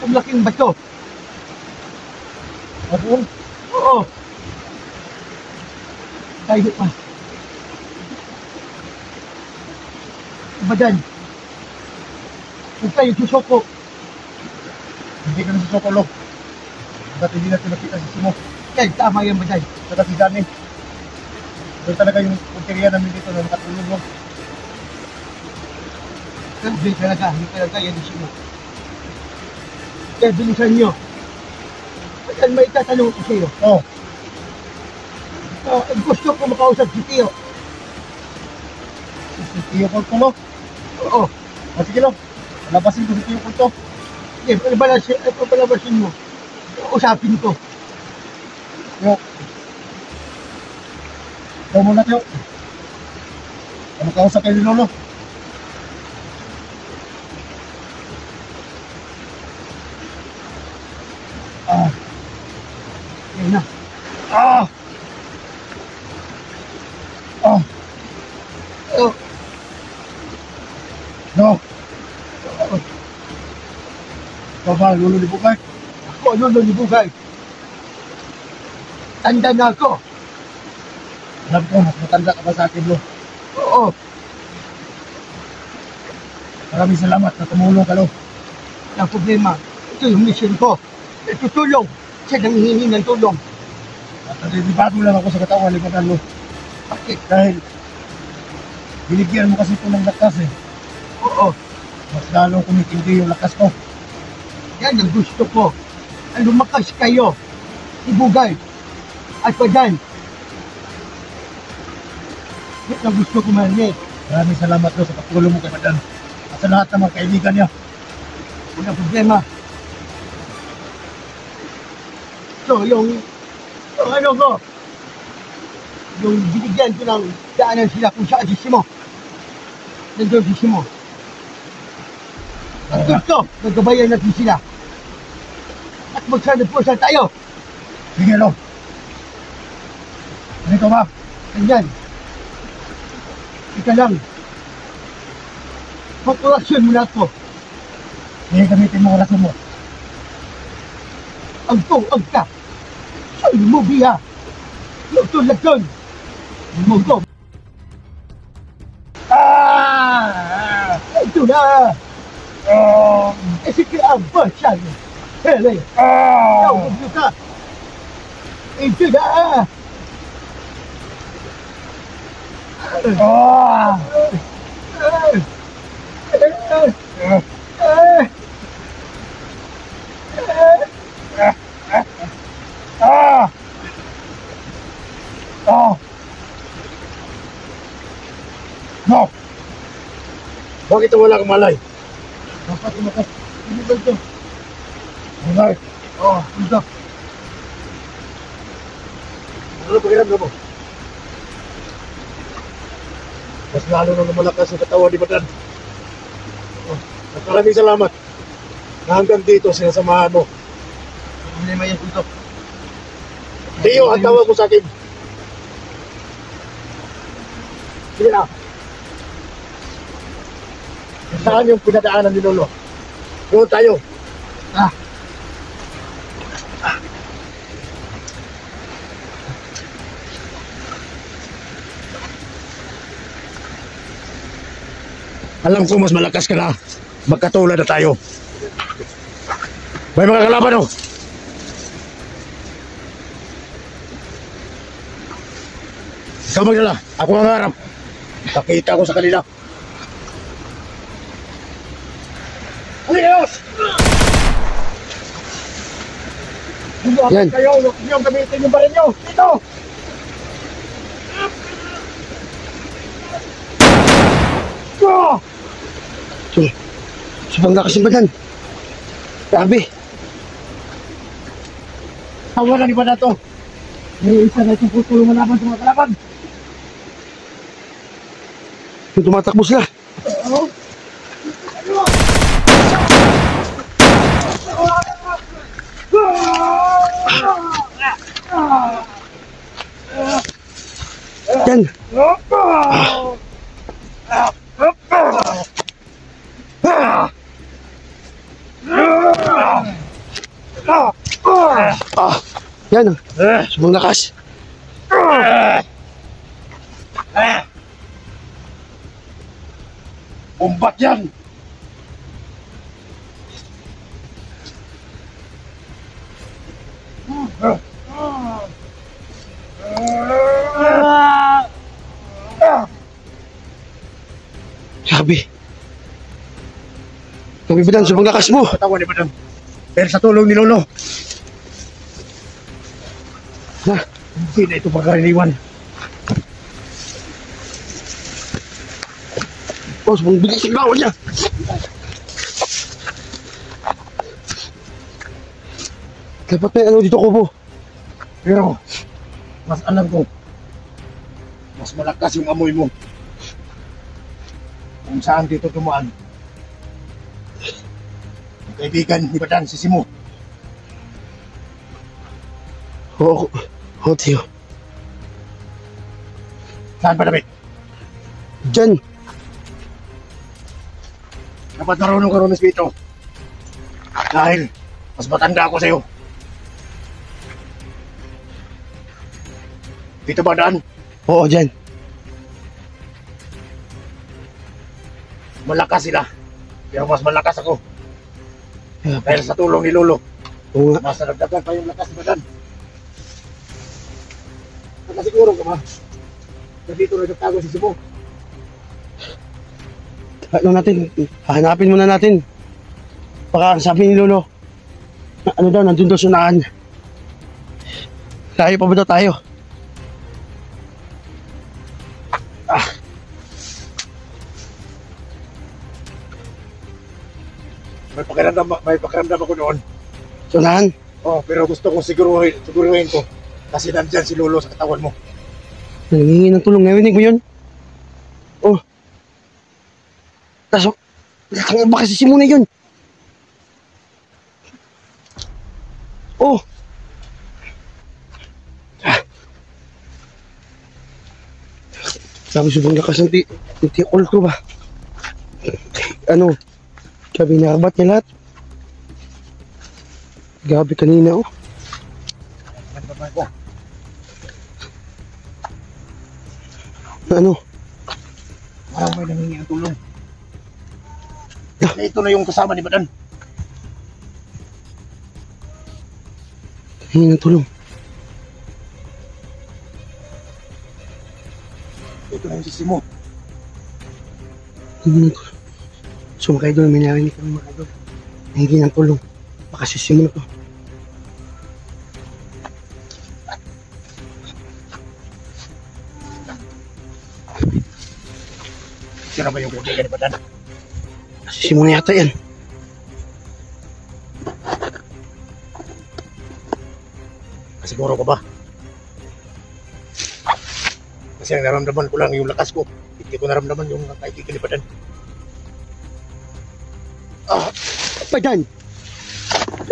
Ang laking bato. Doon? Oo. Tayo pa. Badan. Huwag tayo susoko. Hindi ka na susoko lo. Dati hindi natin nakita si Simo. Yan, tama yan Badan. Saka si Johnny. Doon talaga yung punteriya namin dito na makatulog mo. Hindi talaga yan si Simo. Kaya bilisan nyo. Badan, may tatanong ko sa iyo. Oo. Gusto ko makausap si Tio. Si Tio Kulto lo. Oo. Sige lo. Labasin ko si Tio Kulto. Sige, palabasin mo. Usapin ko. Yo. Ikaw muna, Teo. Ano kausap kayo ni Lolo? Yan na. Ah! Ah! Oh, No! Ikaw ba, Lolo ni Bugay? ako lolo ni Bugay. Tanda na ako. Alam ko, mas matanda ka ba sa akin, Lo? Oo. Maraming salamat na tumulong ka, Lo. Ang problema, ito yung mission ko. Tutulong. Siya nang hihingi ng tulong. At nalilibado lang ako sa katawan ni Padan, Lo. Bakit? Dahil binigyan mo kasi ito ng lakas eh. Oo. Mas lalong kumitindi yung lakas ko. Yan ang gusto ko. Ang lumakas kayo. Si Bugay. At Padan. Yan ang gusto ko marinig. Maraming salamat, Lo, sa pagtulong mo kay Padan. At sa lahat ng mga kaibigan niya. Walang problema. So, yung ano ko, yung binigyan ko ng daanan sila kung saan si Simo. Nandun si Simo. At gusto, nagkabayan natin sila. At magsanap-pusan tayo. Sige, Lo. Ganito ba? Ganyan. Ika lang. Pag-orasyon mo na ito. Sige, gamitin mo oras mo. Ang ka. Sa'yo mo biya. Lutun-lutun. Munggo. Ah! Ito na. Kasi kaya ang basan. Hele. Ikaw, ito ka. Ito na. No! Bakit wala kang malay? Dapat tumakas. Hindi ba ito? Malay? Oo, ito. Ano pakiramdam mo? Mas lalo na lumalakas ang katawan ni Padan. At maraming salamat na hanggang dito sinasamahan mo. Hindi may ito. Teo, ang tawag ko sa akin. Sige na. Saan yung pinadaanan ni Lolo? Doon tayo. Alam ko mas malakas ka na. Magkatulad na tayo. May mga kalaban, oh. Ikaw magdala. Ako ang harap. Pakita ko sa kanila. Alios! Yan. Kayo, huwag niyong gamitin yung baril niyo. Ito! Go! Subang lakas yung badan. Grabe. Tawa na ni ba na to? May isa na itong putulong malaban sa mga kalaban. Yung tumatakbo sila. Yan. Yan. Subang lakas. Umbat yan! Sabi. Sabi ba dan, subang lakas mo. Katawan ni Madam. Pero sa tulong ni Lolo, Na, hindi na ito pagkaraniwan. oh, subang bilis yung bawal niya. Dapat may ano dito ko po. Pero, mas alam ko, mas malakas yung amoy mo. Kung saan dito dumaan. Ang kaibigan ni Badan, si Simo. Oo, oo, tiyo. Saan ba David? Diyan. Dapat marunong ka rin dito. Dahil, mas matanda ako sa'yo. Dito ba daan? Oo, diyan. Malakas sila. Pero mas malakas ako. Yeah. Dahil sa tulong ni Lolo. Oo nga. Mas nagdagan pa yung lakas ni Badan. Nakasiguro ka ba? Na dito nagtatago si Simo. Ano natin, hahanapin muna natin. Baka ang sabi ni Lolo, ano daw, nandun daw sunaan. Layo pa ba daw tayo? May pakiramdam ako noon. Sunahan? Oh, pero gusto kong siguruhin ko. Kasi nandyan si Lolo sa katawan mo. Nangingi ng tulong. Narinig mo yun? Oh. Kaso, baka si Simone yun. Oh. Sabi sobrang lakas ng tiakol ko ba? Ano? Sabi nakabat niya lahat. Gabi kanina oh. Ano? Parang may nangingi ng tulong. Ito na yung kasama ni Badan. Hingi ng tulong. Ito na yung sisi mo. Hingi ng tulong. So mga idol, may narinig kami mga idol. Hingi ng tulong. Baka sisimula to. Sino ba yung kaibigan ni Badan? Sisimula yata yan. Siguro ko ba? Kasi ang naramdaman ko lang yung lakas ko. Hindi ko naramdaman yung kaibigan ni Badan. Badan!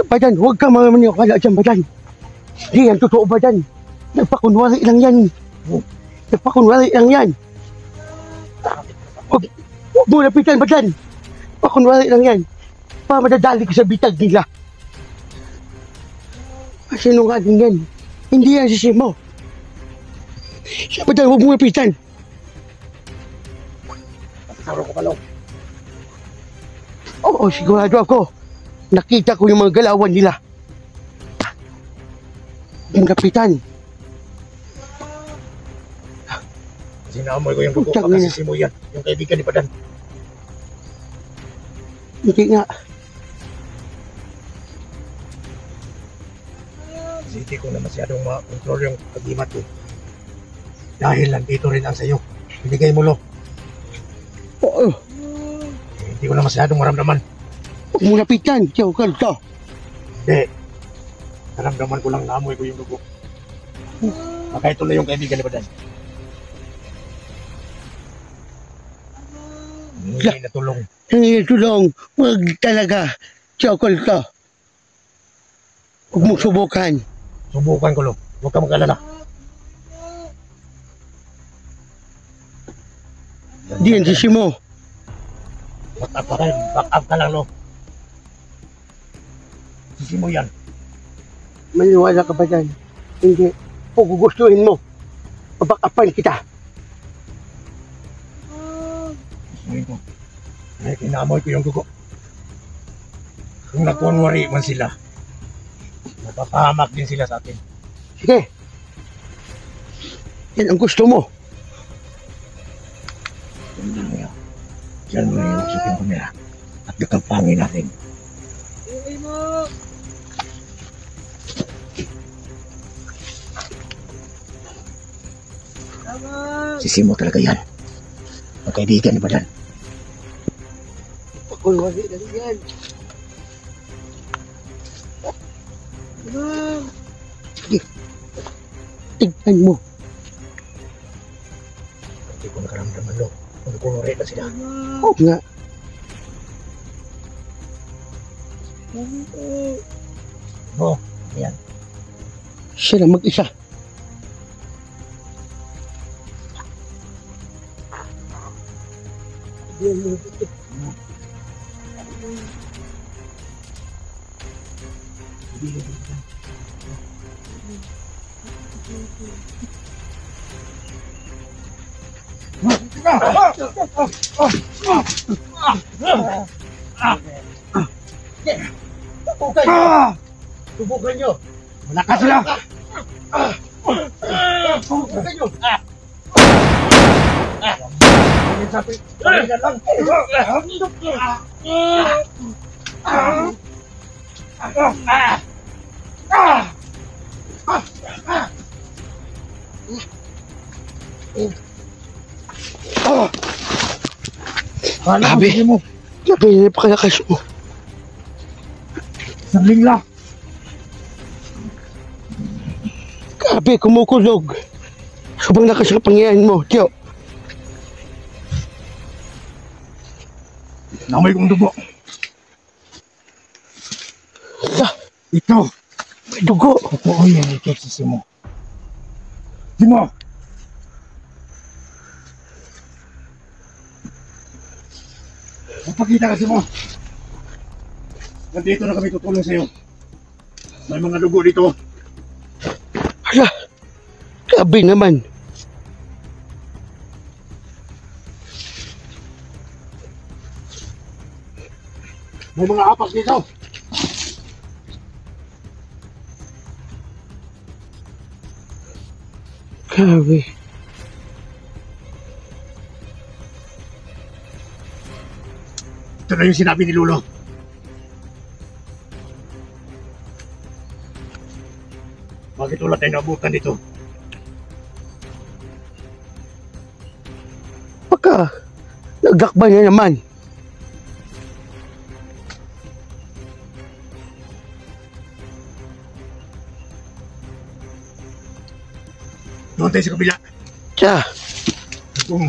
Badan, huwag kang mga maniwala dyan, Badan. Hindi yan totoo, Badan. Nagpakunwari lang yan. Nagpakunwari lang yan. Huwag mo lapitan, Badan. Pakunwari lang yan. Para madadali ko sa bitag nila. Sinungaling yan. Hindi yan si Simo. Siya, Badan, huwag mo lapitan. Siguro ko pala. Oo, sigurado ako. Nakita ko yung mga galawan nila. Yung kapitan. Kasi naamoy ko yung dugo. Putang Baka ina. si Simo yan. Yung kaibigan ni Badan. Hindi nga. Kasi hindi ko na masyadong ma-control yung pag-imat ko. Dahil nandito rin ang sayo. Binigay mo, Lo. Oo. Hindi ko na masyadong maramdaman. Huwag mo lapitan. Siyaw ka ito. Hindi. Naramdaman ko lang naamoy ko yung dugo. Baka ito na yung kaibigan ni Badan. Hindi na tulong. Hindi tulong. Huwag talaga. Siyaw ka ito. Huwag mo subukan. Subukan ko, Lo. Huwag ka mag-alala. Hindi yan si Simo. Back up ka lang. Back up ka lang, Lo. Sisi mo yan. Maniwala ka ba dyan? Hindi. Kung gugustuhin mo, pabakapan kita. Gustuhin ko. Dahil kinamoy ko yung dugo. Kung nagkunwari man sila, mapapahamak din sila sa atin. Sige. Yan ang gusto mo. Yan lang yan. Diyan mo na yung usapin ko nila. At nakapangin natin. Sisi mo talaga yan. Ang kaibigan ni Badan. Pakunwari lang yan. Sige. tignan mo. Hindi ko nakaramdaman lo. Kung kunwari na sila. Oo nga. Oh, ayan. Siya lang mag-isa. Tubukan nyo! Tubukan nyo! Malakas sila! Tubukan nyo! Sabi na lang! Grabe. Grabe, napakalakas mo. Sabling lang! Grabe, kumukulog. Sobrang lakas ng pangyayari mo, Tiyo. Namoy kong dugo. Ito. May dugo. Oo yan, ito si Simo. Simo! Magpakita ka, Simo. Nandito na kami tutulong sa'yo. May mga dugo dito. Hala. Grabe naman. May mga apas dito. Grabe. Ito na yung sinabi ni Lolo. Bakit wala tayong nabutan dito? Baka, nagdakbay na naman. Doon tayo sa kabila. Tiya, Kung